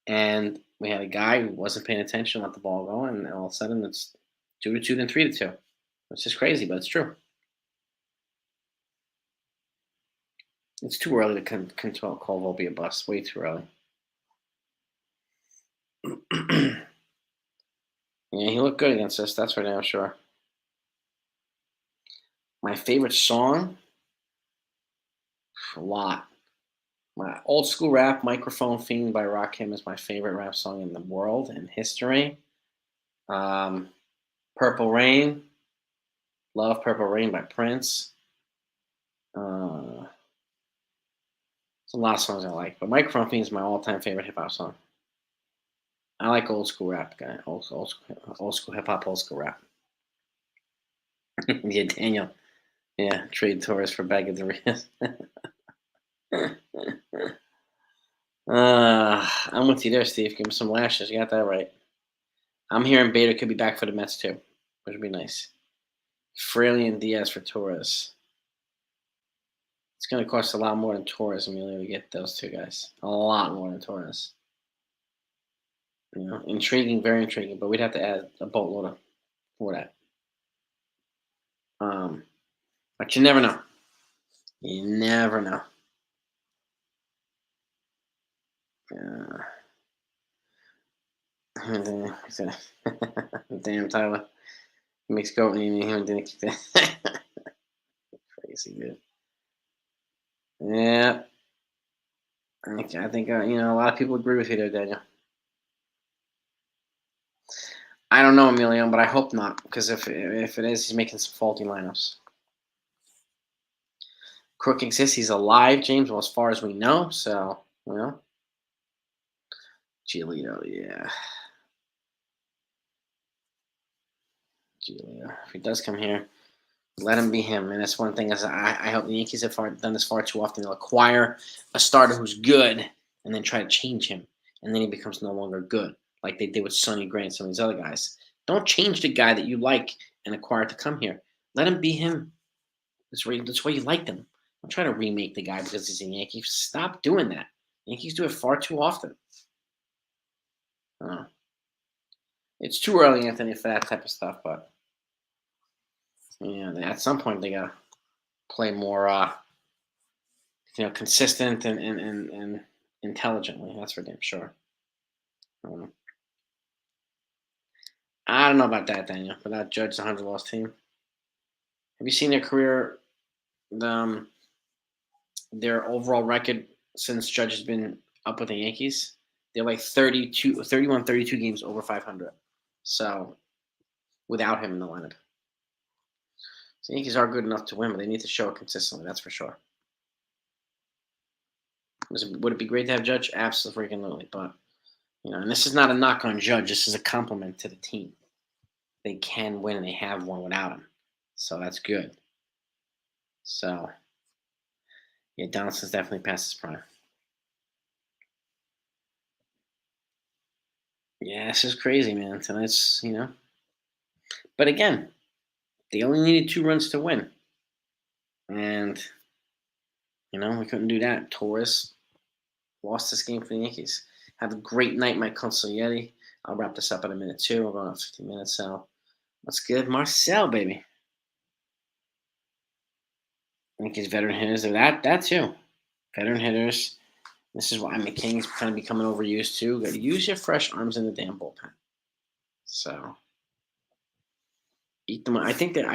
And we had a guy who wasn't paying attention, let the ball go, and all of a sudden it's 2-2, then 3-2. It's just crazy, but it's true. It's too early to call Volpe a bust. Way too early. Yeah, he looked good against us. That's for damn sure. My favorite song, a lot. My old school rap, "Microphone Fiend" by Rakim is my favorite rap song in the world and history. Um, "Purple Rain," love "Purple Rain" by Prince. Uh, there's a lot of songs I like, but "Microphone Fiend" is my all-time favorite hip hop song. I like old school rap, guy. Old school hip hop, old school rap. Yeah, Daniel. Yeah, trade Torres for bag of Doritos. I'm with you there, Steve. Give him some lashes. You got that right. I'm hearing Bader could be back for the Mets too, which would be nice. Fraley and Diaz for Torres. It's going to cost a lot more than Torres, Emilio, to get those two guys. A lot more than Torres. Intriguing, very intriguing, but we'd have to add a boatload for that. But you never know. You never know. Uh, damn, Tyler. He makes goat and him didn't kick that. Crazy, dude. Yeah. I think a lot of people agree with you there, Daniel. I don't know, Emilio, but I hope not, because if it is, he's making some faulty lineups. Crook exists. He's alive, James. Well, as far as we know, so Giolito, yeah, Giolito. If he does come here, let him be him. And that's one thing. I hope the Yankees have done this far too often. They'll acquire a starter who's good and then try to change him, and then he becomes no longer good, like they did with Sonny Gray and some of these other guys. Don't change the guy that you like and acquire to come here. Let him be him. That's why you like them. Don't try to remake the guy because he's a Yankee. Stop doing that. Yankees do it far too often. Uh, it's too early, Anthony, for that type of stuff. But at some point they gotta play more, consistent and intelligently. That's for damn sure. Um, I don't know about that, Daniel. Without Judge, the 100 loss team. Have you seen their career? Um, their overall record since Judge has been up with the Yankees? They're like 32 games over 500. So without him in the lineup. So the Yankees are good enough to win, but they need to show it consistently. That's for sure. Would it be great to have Judge? Absolutely. But and this is not a knock on Judge. This is a compliment to the team. They can win, and they have won without him. So that's good. So yeah, Donaldson's definitely past his prime. Yeah, this is crazy, man. Tonight's But again, they only needed 2 runs to win, and we couldn't do that. Torres lost this game for the Yankees. Have a great night, my consigliere. I'll wrap this up in a minute too. We're going on 15 minutes, so let's give Marcel, baby. Yankees veteran hitters. That too. Veteran hitters. This is why McKinney's kind of becoming overused too. Got to use your fresh arms in the damn bullpen. So eat them. I think they're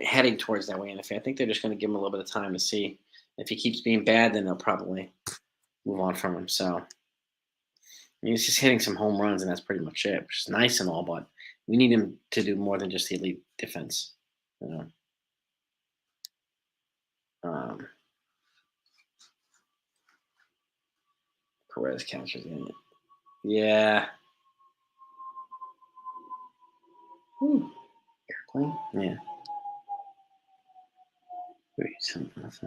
heading towards that way. And I think they're just going to give him a little bit of time to see if he keeps being bad. Then they'll probably move on from him. So he's just hitting some home runs, and that's pretty much it. Which is nice and all, but we need him to do more than just the elite defense. You know. Perez catches in it. Yeah. Whew. Airplane? Yeah. Wait, something else.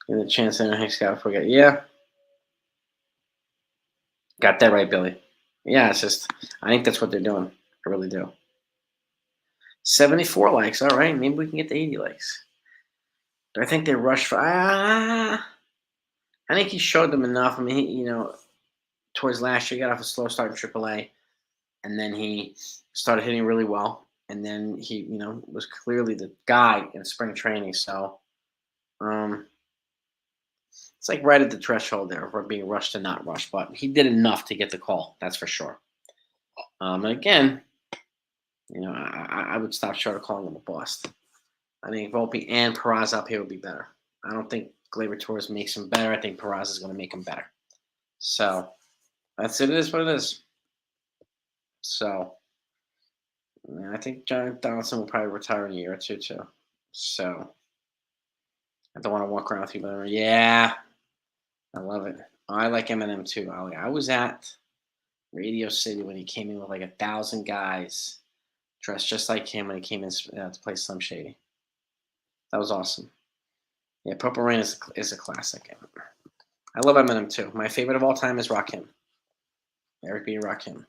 Give a chance and Hank Scott forget. Yeah. Got that right, Billy. Yeah, it's just I think that's what they're doing. I really do. 74 likes. All right, maybe we can get to 80 likes. Do I think they rushed for I think he showed them enough. I mean, towards last year, he got off a slow start in AAA, and then he started hitting really well. And then he, was clearly the guy in spring training. So, it's like right at the threshold there of being rushed and not rushed. But he did enough to get the call. That's for sure. And again, I would stop short of calling him a bust. I think Volpe and Peraza up here would be better. I don't think Gleyber Torres makes him better. I think Peraza is going to make him better. So that's it. It is what it is. So I think John Donaldson will probably retire in a year or two too. So I don't want to walk around with people. Yeah, I love it. I like Eminem too. I was at Radio City when he came in with like 1,000 guys dressed just like him when he came in to play Slim Shady. That was awesome. Yeah, Purple Rain is a classic. I love Eminem too. My favorite of all time is Rakim. Eric B. Rakim.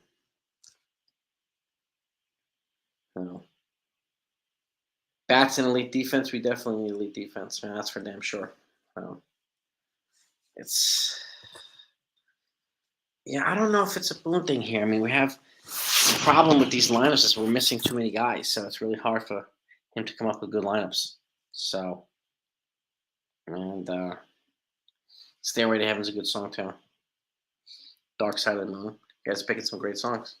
Bats and elite defense. We definitely need elite defense, man. That's for damn sure. I don't know if it's a Boone thing here. I mean, we have the problem with these lineups is we're missing too many guys, so it's really hard for him to come up with good lineups. So, and Stairway to Heaven's a good song too. Dark Side of the Moon. You guys are picking some great songs.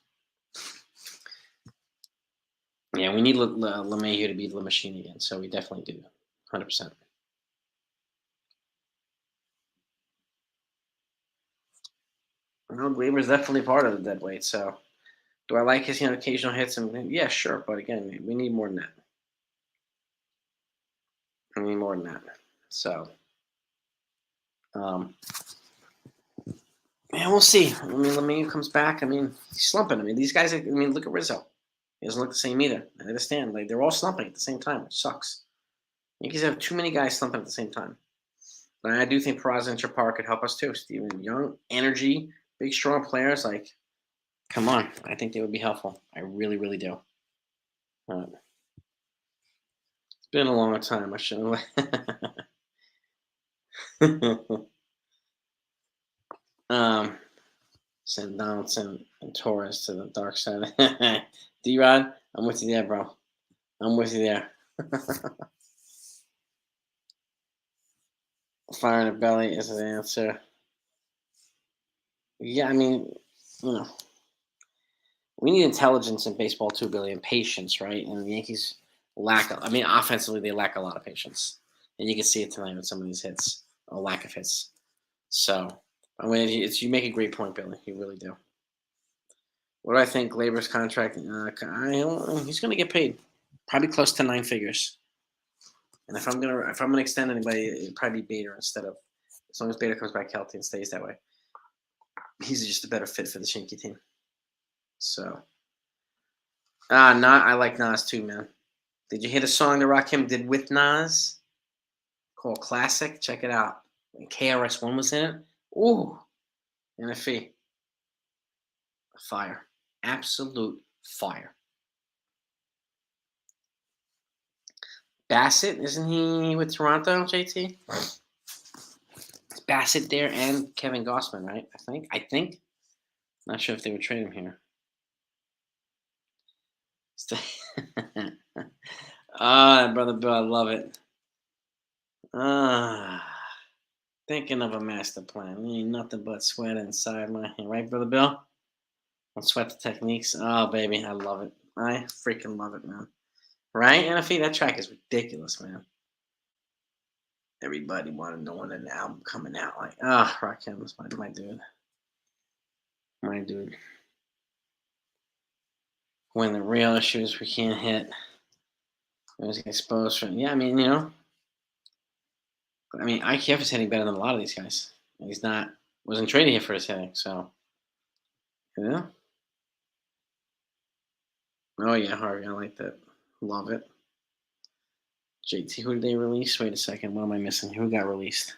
Yeah, we need LeMahieu to be the machine again, so we definitely do. 100%. Gleyber's definitely part of the dead weight, so do I like his occasional hits? And yeah, sure, but again, we need more than that. We need more than that. So, we'll see. I mean, LeMahieu comes back. I mean, he's slumping. I mean, these guys. Look at Rizzo. He doesn't look the same either. I understand. Like they're all slumping at the same time, which sucks. Yankees have too many guys slumping at the same time. But I do think Peraza and Chaparro could help us too. Steven Young, energy, big strong players. Like, come on. I think they would be helpful. I really, really do. It's been a long time. I shouldn't. Send Donaldson and Torres to the dark side. D-Rod, I'm with you there, bro. I'm with you there. Fire in the belly is the answer. Yeah, I mean, we need intelligence in baseball too, Billy, and patience, right? And the Yankees offensively, they lack a lot of patience. And you can see it tonight with some of these hits, a lack of hits. So, you make a great point, Billy. You really do. What do I think Gleyber's contract? He's going to get paid, probably close to 9 figures. And if I'm gonna extend anybody, it'd probably be Bader instead of, as long as Bader comes back healthy and stays that way. He's just a better fit for the Yankee team. So, I like Nas too, man. Did you hear the song that Rakim did with Nas? Called Classic. Check it out. And KRS-One was in it. Ooh, NFE. Fire. Absolute fire. Bassett, isn't he with Toronto, JT? It's Bassett there and Kevin Gossman, right? I think. Not sure if they would trade him here. Ah, brother Bill, I love it. Ah, thinking of a master plan. Ain't nothing but sweat inside my hand, right, brother Bill? Don't sweat the techniques. Oh, baby, I love it. I freaking love it, man. Right, NFE? That track is ridiculous, man. Everybody wanted to know when an album coming out. Like, Rakim is my dude. My dude. When the real issues we can't hit. It was exposed from, yeah, I mean, IKF is hitting better than a lot of these guys. He's not, wasn't traded here for his hitting, so, yeah. Oh, yeah, Harvey, I like that. Love it. JT, who did they release? Wait a second, what am I missing? Who got released?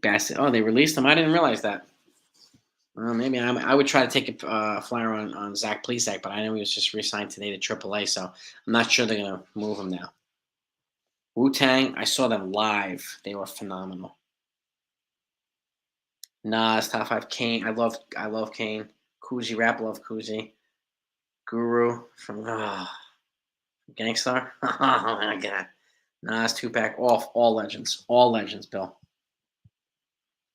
Bassett. Oh, they released him. I didn't realize that. Well, maybe I would try to take a flyer on Zach Plesac, but I know he was just re-signed today to AAA, so I'm not sure they're gonna move him now. Wu Tang, I saw them live. They were phenomenal. Nas, top five. Kane, I love Kane. Coogee, rap, love Coogee. Guru from Gangstar. Oh my god. Nas, Tupac, all legends, Bill.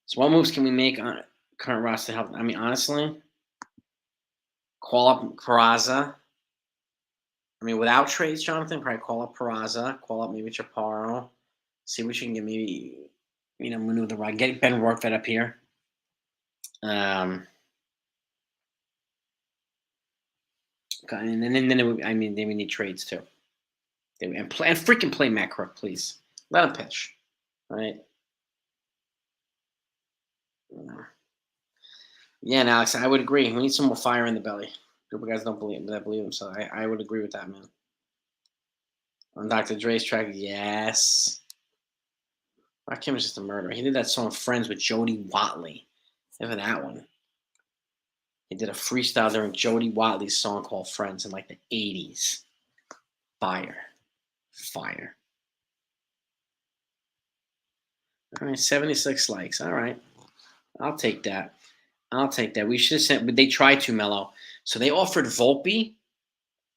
So what moves can we make on current roster to help? I mean, honestly, call up Peraza. I mean, without trades, Jonathan, probably call up Peraza, call up maybe Chaparro, see what you can get, maybe, maneuver the right, get Ben Rortvedt up here. And then then we need trades too. And freaking play Matt Crook, please. Let him pitch, right? Yeah, and Alex, I would agree. We need some more fire in the belly. People guys don't believe him, so I would agree with that, man. On Dr. Dre's track, yes. Rakim is just a murderer. He did that song "Friends" with Jody Watley. Ever that one? He did a freestyle during Jody Watley's song called "Friends" in like the '80s. Fire. All right, 76 likes. All right, I'll take that. We should have sent, but they tried to, Mello. So they offered Volpe,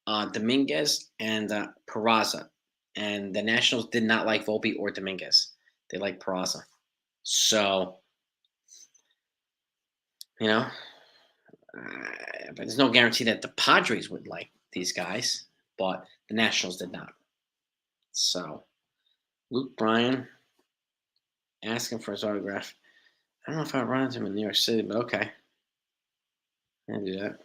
Dominguez, and Peraza. And the Nationals did not like Volpe or Dominguez. They liked Peraza. So, but there's no guarantee that the Padres would like these guys, but the Nationals did not. So, Luke Bryan asking for his autograph. I don't know if I run into him in New York City, but okay. I'll do that.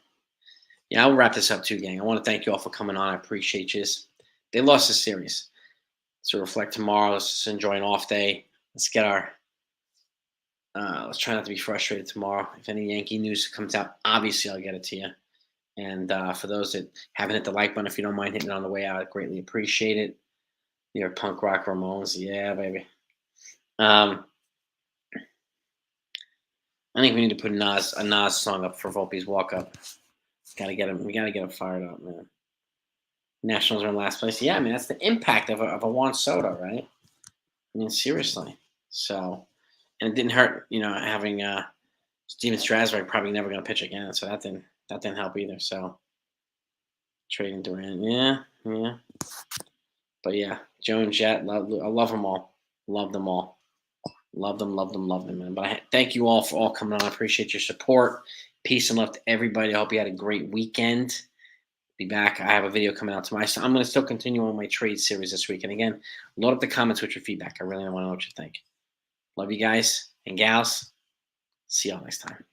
Yeah, I'll wrap this up too, gang. I want to thank you all for coming on. I appreciate you. They lost the series. So reflect tomorrow. Let's just enjoy an off day. Let's get our let's try not to be frustrated tomorrow. If any Yankee news comes out, obviously I'll get it to you. And for those that haven't hit the like button, if you don't mind hitting it on the way out, I'd greatly appreciate it. Your punk rock Ramones. Yeah, baby. I think we need to put a Nas song up for Volpe's walk up. Gotta get him. We gotta get him fired up, man. Nationals are in last place. Yeah, I mean that's the impact of a Juan Soto, right? I mean seriously. So, and it didn't hurt, having Steven Strasburg probably never going to pitch again. So that didn't help either. So trading Durant, yeah. But yeah, Joe and Jet, I love them all. Love them all. Love them, man. But thank you all for all coming on. I appreciate your support. Peace and love to everybody. I hope you had a great weekend. Be back. I have a video coming out tomorrow. So I'm going to still continue on my trade series this week. And again, load up the comments with your feedback. I really want to know what you think. Love you guys and gals. See y'all next time.